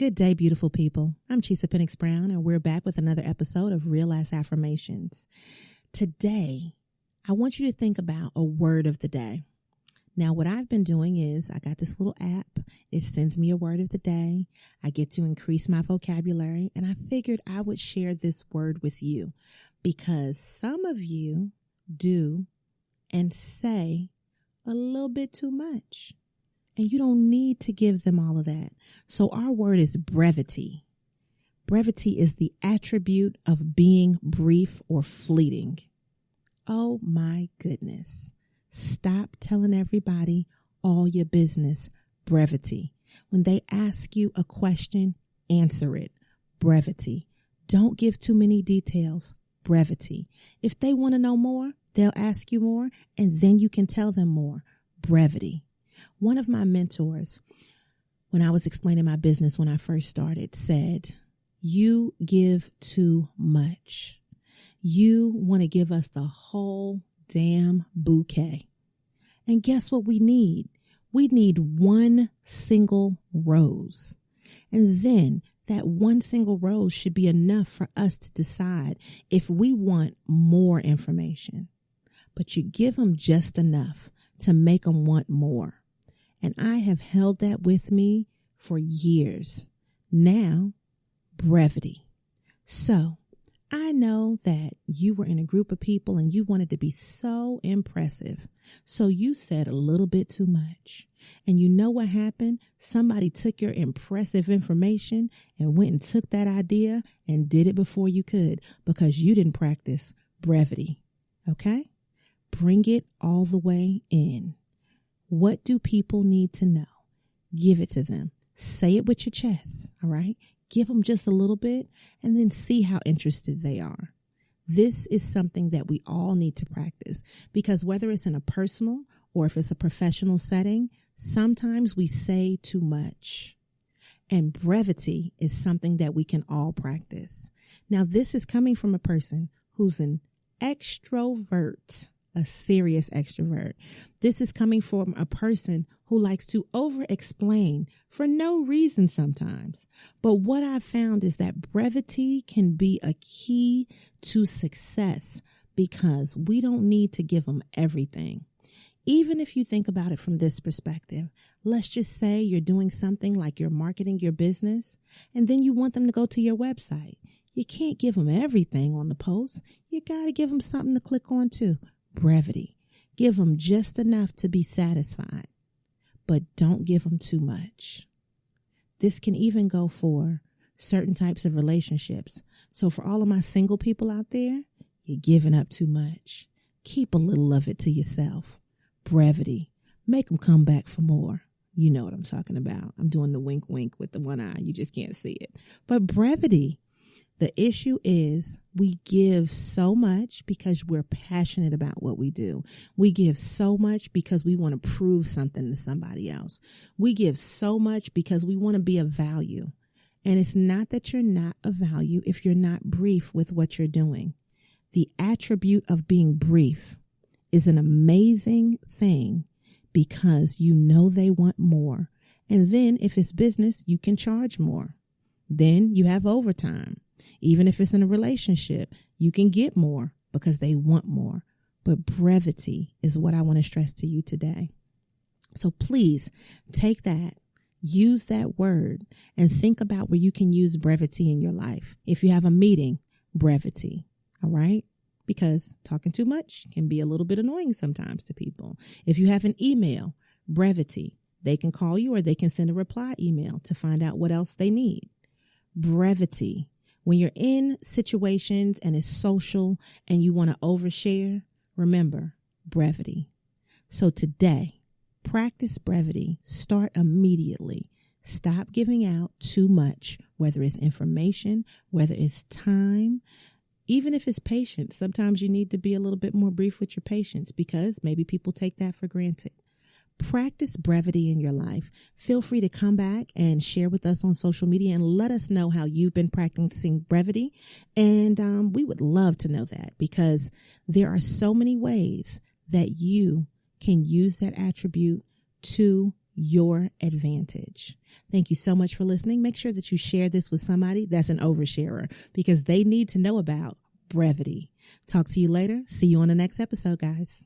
Good day, beautiful people. I'm Chisa Pennix-Brown, and we're back with another episode of Real Ass Affirmations. Today, I want you to think about a word of the day. Now, what I've been doing is I got this little app. It sends me a word of the day. I get to increase my vocabulary, and I figured I would share this word with you because some of you do and say a little bit too much. And you don't need to give them all of that. So our word is brevity. Brevity is the attribute of being brief or fleeting. Oh my goodness. Stop telling everybody all your business. Brevity. When they ask you a question, answer it. Brevity. Don't give too many details. Brevity. If they want to know more, they'll ask you more, and then you can tell them more. Brevity. One of my mentors, when I was explaining my business when I first started, said, "You give too much. You want to give us the whole damn bouquet." And guess what we need? We need one single rose. And then that one single rose should be enough for us to decide if we want more information. But you give them just enough to make them want more. And I have held that with me for years. Now, brevity. So I know that you were in a group of people and you wanted to be so impressive. So you said a little bit too much. And you know what happened? Somebody took your impressive information and went and took that idea and did it before you could because you didn't practice brevity. Okay? Bring it all the way in. What do people need to know? Give it to them. Say it with your chest, all right? Give them just a little bit and then see how interested they are. This is something that we all need to practice because whether it's in a personal or if it's a professional setting, sometimes we say too much. And brevity is something that we can all practice. Now, this is coming from a person who's an extrovert. A serious extrovert. This is coming from a person who likes to over-explain for no reason sometimes. But what I've found is that brevity can be a key to success because we don't need to give them everything. Even if you think about it from this perspective, let's just say you're doing something like you're marketing your business and then you want them to go to your website. You can't give them everything on the post. You got to give them something to click on too. Brevity. Give them just enough to be satisfied, but don't give them too much. This can even go for certain types of relationships. So for all of my single people out there, you're giving up too much. Keep a little of it to yourself. Brevity. Make them come back for more. You know what I'm talking about. I'm doing the wink wink with the one eye. You just can't see it. But brevity. The issue is we give so much because we're passionate about what we do. We give so much because we want to prove something to somebody else. We give so much because we want to be of value. And it's not that you're not of value if you're not brief with what you're doing. The attribute of being brief is an amazing thing because you know they want more. And then if it's business, you can charge more. Then you have overtime. Even if it's in a relationship, you can get more because they want more. But brevity is what I want to stress to you today. So please take that, use that word, and think about where you can use brevity in your life. If you have a meeting, brevity, all right? Because talking too much can be a little bit annoying sometimes to people. If you have an email, brevity. They can call you or they can send a reply email to find out what else they need. Brevity. When you're in situations and it's social and you want to overshare, remember brevity. So today, practice brevity. Start immediately. Stop giving out too much, whether it's information, whether it's time, even if it's patience. Sometimes you need to be a little bit more brief with your patience because maybe people take that for granted. Practice brevity in your life. Feel free to come back and share with us on social media and let us know how you've been practicing brevity. And we would love to know that because there are so many ways that you can use that attribute to your advantage. Thank you so much for listening. Make sure that you share this with somebody that's an oversharer because they need to know about brevity. Talk to you later. See you on the next episode, guys.